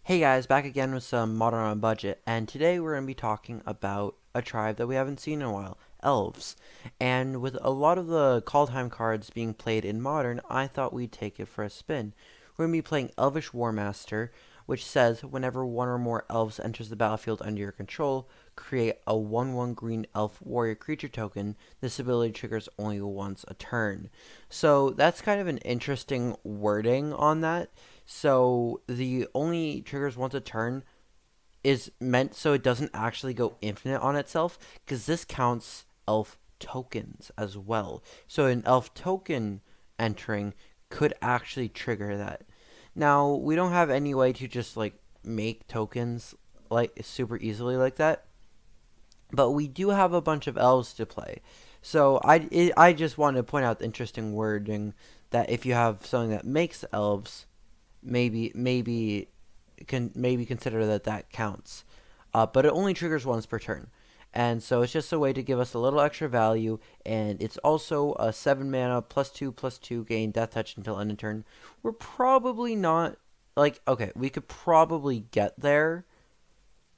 Hey guys, back again with some Modern on a Budget, and today we're going to be talking about a tribe that we haven't seen in a while, Elves. And with a lot of the Kaldheim cards being played in Modern, I thought we'd take it for a spin. We're going to be playing Elvish Warmaster, which says whenever one or more elves enters the battlefield under your control, create a 1/1 green elf warrior creature token. This ability triggers only once a turn. So that's kind of an interesting wording on that. So the only triggers once a turn is meant so it doesn't actually go infinite on itself, because this counts elf tokens as well. So an elf token entering could actually trigger that. Now, we don't have any way to just like make tokens like super easily like that, but we do have a bunch of elves to play. So I just wanted to point out the interesting wording that if you have something that makes elves, maybe consider that counts. But it only triggers once per turn. And so it's just a way to give us a little extra value, and it's also a 7 mana +2/+2 gain death touch until end of turn. We're probably not, like, okay, we could probably get there,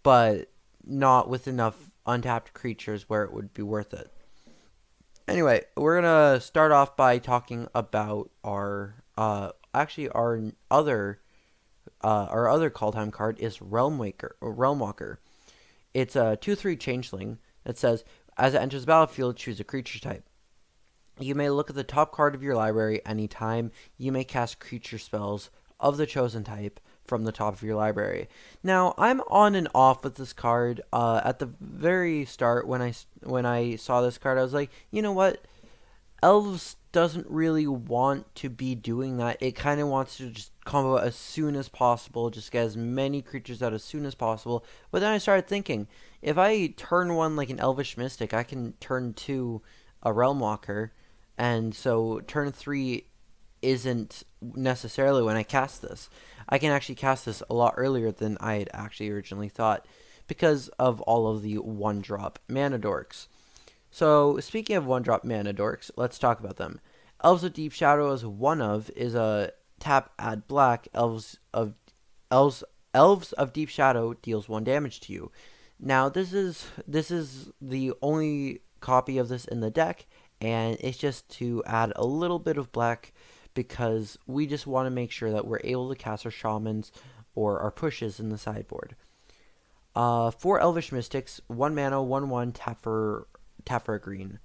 but not with enough untapped creatures where it would be worth it. Anyway, we're gonna start off by talking about our other call time card is Realm Walker. It's a 2/3 changeling that says, as it enters the battlefield, choose a creature type. You may look at the top card of your library anytime. You may cast creature spells of the chosen type from the top of your library. Now, I'm on and off with this card. At the very start, when I saw this card, I was like, you know what? Elves doesn't really want to be doing that. It kind of wants to just combo as soon as possible, just get as many creatures out as soon as possible. But then I started thinking, if I turn one like an Elvish Mystic, I can turn two a Realm Walker, and so turn three isn't necessarily when I cast this. I can actually cast this a lot earlier than I had actually originally thought because of all of the one drop mana dorks. So, speaking of one drop mana dorks, let's talk about them. Elves of Deep Shadow is a tap add black. Elves Elves of Deep Shadow deals 1 damage to you. Now this is the only copy of this in the deck, and it's just to add a little bit of black because we just want to make sure that we're able to cast our shamans or our pushes in the sideboard. For Elvish Mystics, 1 mana, 1/1, tap for a green.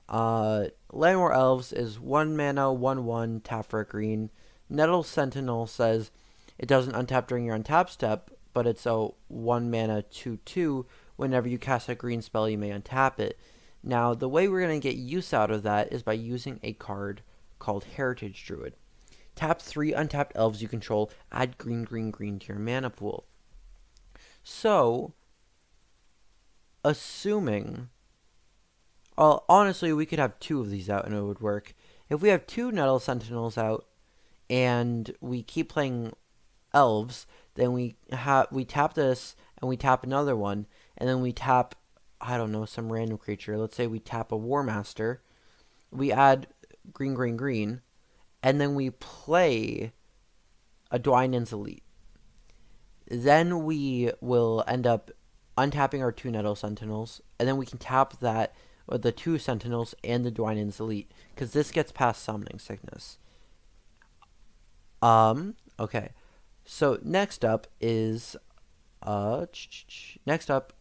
Landwar Elves is 1 mana, 1/1, tap for a green. Nettle Sentinel says it doesn't untap during your untap step, but it's a 1 mana, 2/2. Whenever you cast a green spell, you may untap it. Now, the way we're going to get use out of that is by using a card called Heritage Druid. Tap 3 untapped elves you control, add green, green, green to your mana pool. So, assuming honestly, we could have two of these out and it would work. If we have two Nettle Sentinels out and we keep playing Elves, then we tap this and we tap another one, and then we tap, I don't know, some random creature. Let's say we tap a War Master. We add green, green, green, and then we play a Dwynen's Elite. Then we will end up untapping our two Nettle Sentinels, and then we can tap that with the two Sentinels and the Dwynen's Elite, because this gets past Summoning Sickness. Okay. So next up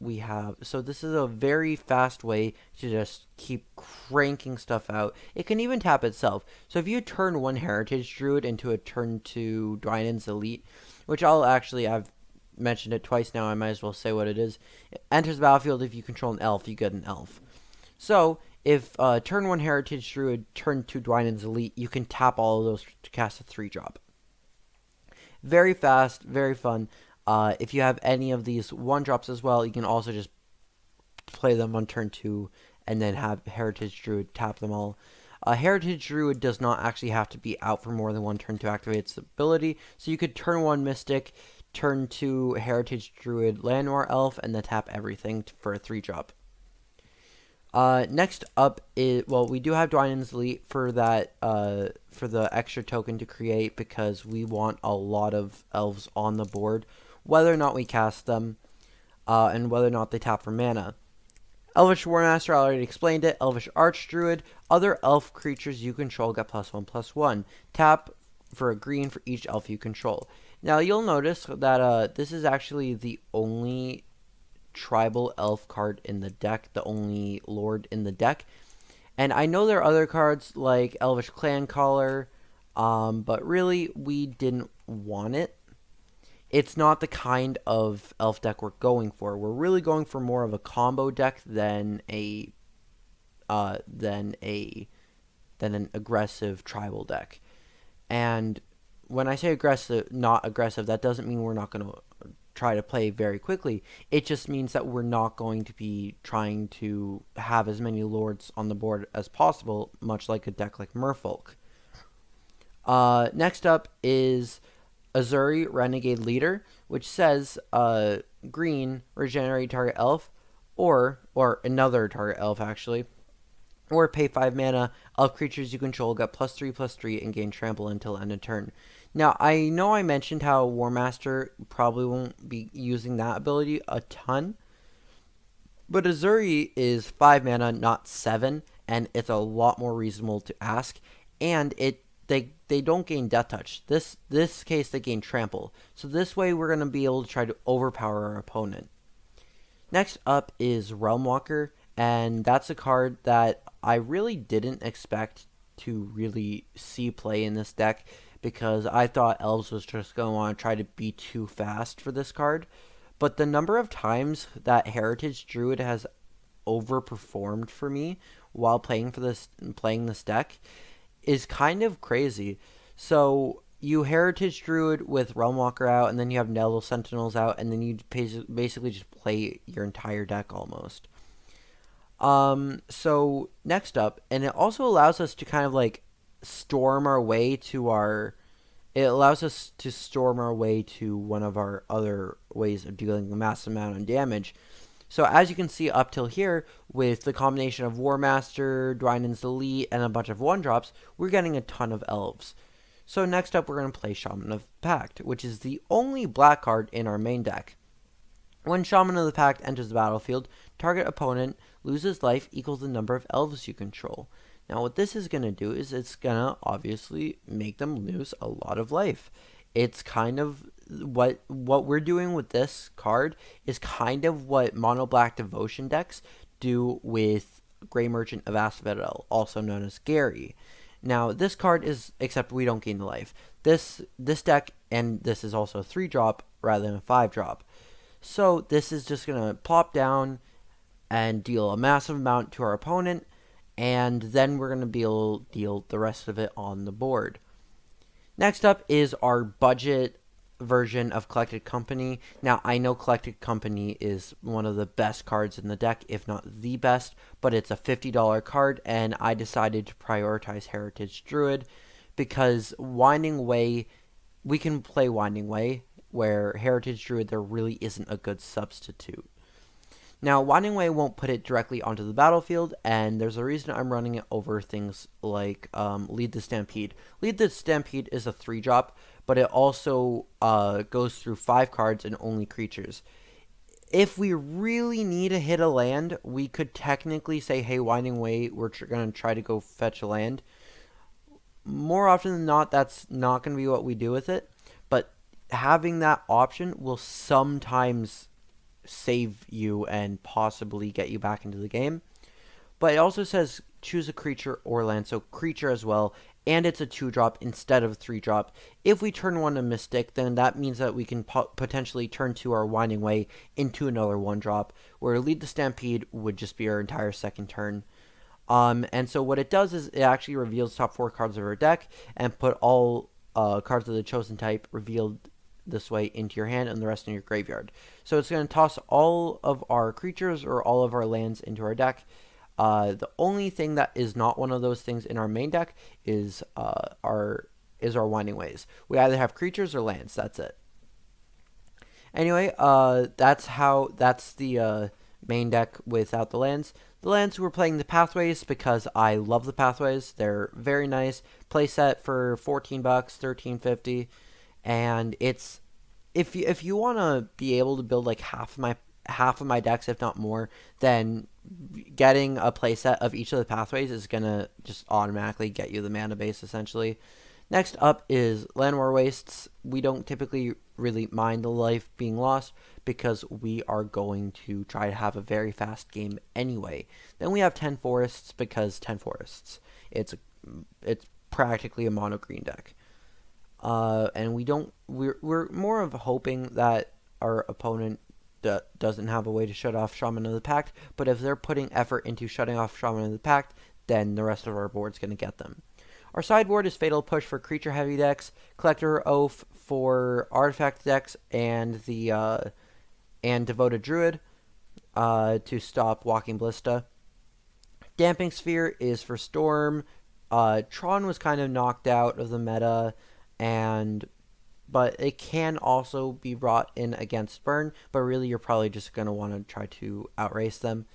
we have, so this is a very fast way to just keep cranking stuff out. It can even tap itself. So if you turn one Heritage Druid into a turn 2 Dwynen's Elite, which I've mentioned it twice now, I might as well say what it is. It enters the battlefield. If you control an elf, you get an elf. So if turn 1 Heritage Druid, turn 2 Dwynen's Elite, you can tap all of those to cast a 3-drop. Very fast, very fun. If you have any of these 1-drops as well, you can also just play them on turn 2 and then have Heritage Druid tap them all. Heritage Druid does not actually have to be out for more than one turn to activate its ability, so you could turn 1 Mystic, turn 2 Heritage Druid Landwar Elf, and then tap everything for a 3-drop. Next up is, well, we do have Dwynen's Elite for that, for the extra token to create, because we want a lot of elves on the board, whether or not we cast them, and whether or not they tap for mana. Elvish Warmaster, I already explained it. Elvish Archdruid, other elf creatures you control get +1/+1. Tap for a green for each elf you control. Now, you'll notice that this is actually the only tribal elf card in the deck, the only lord in the deck. And I know there are other cards like Elvish Clan Caller, but really we didn't want it. It's not the kind of elf deck we're going for. We're really going for more of a combo deck than an aggressive tribal deck. And when I say aggressive, not aggressive, that doesn't mean we're not going to try to play very quickly. It just means that we're not going to be trying to have as many lords on the board as possible, much like a deck like Merfolk. Next up is Azuri Renegade Leader, which says green, regenerate target elf, or another target elf actually, or pay 5 mana. Elf creatures you control get +3/+3 and gain trample until end of turn. Now, I know I mentioned how Warmaster probably won't be using that ability a ton, but Azuri is 5 mana, not 7, and it's a lot more reasonable to ask, and they don't gain Death Touch. This case, they gain Trample. So this way, we're going to be able to try to overpower our opponent. Next up is Realmwalker, and that's a card that I really didn't expect to really see play in this deck, because I thought Elves was just going to want to try to be too fast for this card. But the number of times that Heritage Druid has overperformed for me while playing this deck is kind of crazy. So you Heritage Druid with Realmwalker out, and then you have Nettle Sentinels out, and then you basically just play your entire deck almost. So next up, and it also allows us to kind of like storm our way to one of our other ways of dealing a massive amount of damage. So as you can see up till here, with the combination of Warmaster, Dwynen's Elite, and a bunch of 1-drops, we're getting a ton of elves. So next up, we're going to play Shaman of the Pact, which is the only black card in our main deck. When Shaman of the Pact enters the battlefield, target opponent loses life equals the number of elves you control. Now, what this is going to do is it's going to obviously make them lose a lot of life. It's kind of what we're doing with this card is kind of what mono black devotion decks do with Grey Merchant of Asphodel, also known as Gary. Now, this card is, except we don't gain the life. This deck, and this is also a 3-drop rather than a 5-drop. So this is just going to plop down and deal a massive amount to our opponent, and then we're going to be able to deal the rest of it on the board. Next up is our budget version of Collected Company. Now, I know Collected Company is one of the best cards in the deck, if not the best, but it's a $50 card, and I decided to prioritize Heritage Druid because Winding Way, we can play Winding Way, where Heritage Druid, there really isn't a good substitute. Now, Winding Way won't put it directly onto the battlefield, and there's a reason I'm running it over things like Lead the Stampede. Lead the Stampede is a 3-drop, but it also goes through 5 cards and only creatures. If we really need to hit a land, we could technically say, hey, Winding Way, we're going to try to go fetch a land. More often than not, that's not going to be what we do with it, but having that option will sometimes save you and possibly get you back into the game. But it also says choose a creature or land, so creature as well, and it's a 2-drop instead of a 3-drop. If we turn one to Mystic, then that means that we can potentially turn to our Winding Way into another 1-drop, where Lead the Stampede would just be our entire second turn. And so what it does is it actually reveals top 4 cards of our deck and put all cards of the chosen type revealed this way into your hand and the rest in your graveyard. So it's going to toss all of our creatures or all of our lands into our deck. The only thing that is not one of those things in our main deck is our Winding Ways. We either have creatures or lands. That's it. Anyway, that's the main deck without the lands. The lands, we're playing the Pathways because I love the Pathways. They're very nice. Playset for $14, $13.50, and it's if you want to be able to build like half of my decks, if not more, then getting a playset of each of the Pathways is gonna just automatically get you the mana base essentially. Next up is Land War Wastes. We don't typically really mind the life being lost because we are going to try to have a very fast game anyway. Then we have 10 Forests because 10 Forests. It's practically a mono green deck. And we're more of hoping that our opponent doesn't have a way to shut off Shaman of the Pact, but if they're putting effort into shutting off Shaman of the Pact, then the rest of our board's going to get them. Our sideboard is Fatal Push for creature-heavy decks, Collector Oath for artifact decks, and Devoted Druid to stop Walking Ballista. Damping Sphere is for Storm. Tron was kind of knocked out of the meta, but it can also be brought in against Burn, but really you're probably just going to want to try to outrace them.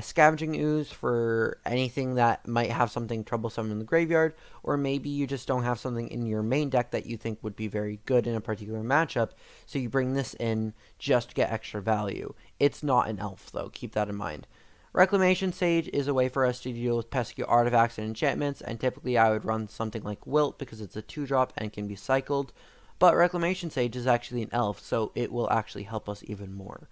Scavenging Ooze for anything that might have something troublesome in the graveyard, or maybe you just don't have something in your main deck that you think would be very good in a particular matchup, so you bring this in just to get extra value. It's not an elf, though. Keep that in mind. Reclamation Sage is a way for us to deal with pesky artifacts and enchantments, and typically I would run something like Wilt because it's a 2-drop and can be cycled, but Reclamation Sage is actually an elf, so it will actually help us even more.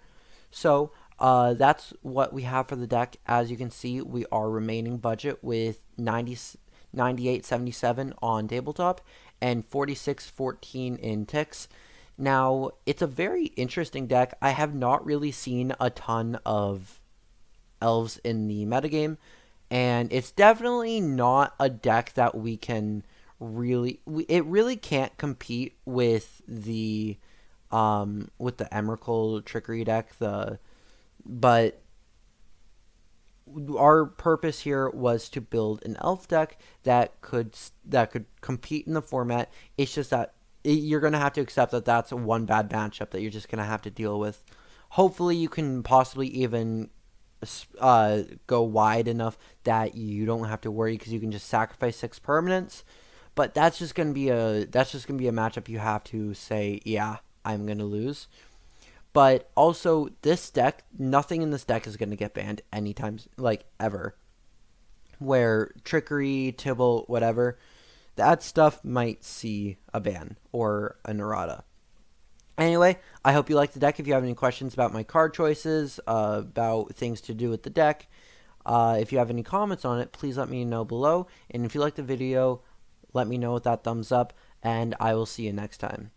So, that's what we have for the deck. As you can see, we are remaining budget with 98.77 on tabletop and 46.14 in ticks. Now, it's a very interesting deck. I have not really seen a ton of elves in the metagame, and it's definitely not a deck that we can it really can't compete with the Emrakul Trickery deck, but our purpose here was to build an elf deck that could compete in the format. It's just that you're going to have to accept that that's one bad matchup that you're just going to have to deal with. Hopefully you can possibly even go wide enough that you don't have to worry because you can just sacrifice 6 permanents. But that's just going to be a matchup you have to say, yeah, I'm going to lose. But also, this deck, nothing in this deck is going to get banned anytime, like, ever. Where Trickery, Tibble, whatever, that stuff might see a ban or an errata. Anyway, I hope you like the deck. If you have any questions about my card choices, about things to do with the deck, if you have any comments on it, please let me know below. And if you like the video, let me know with that thumbs up, and I will see you next time.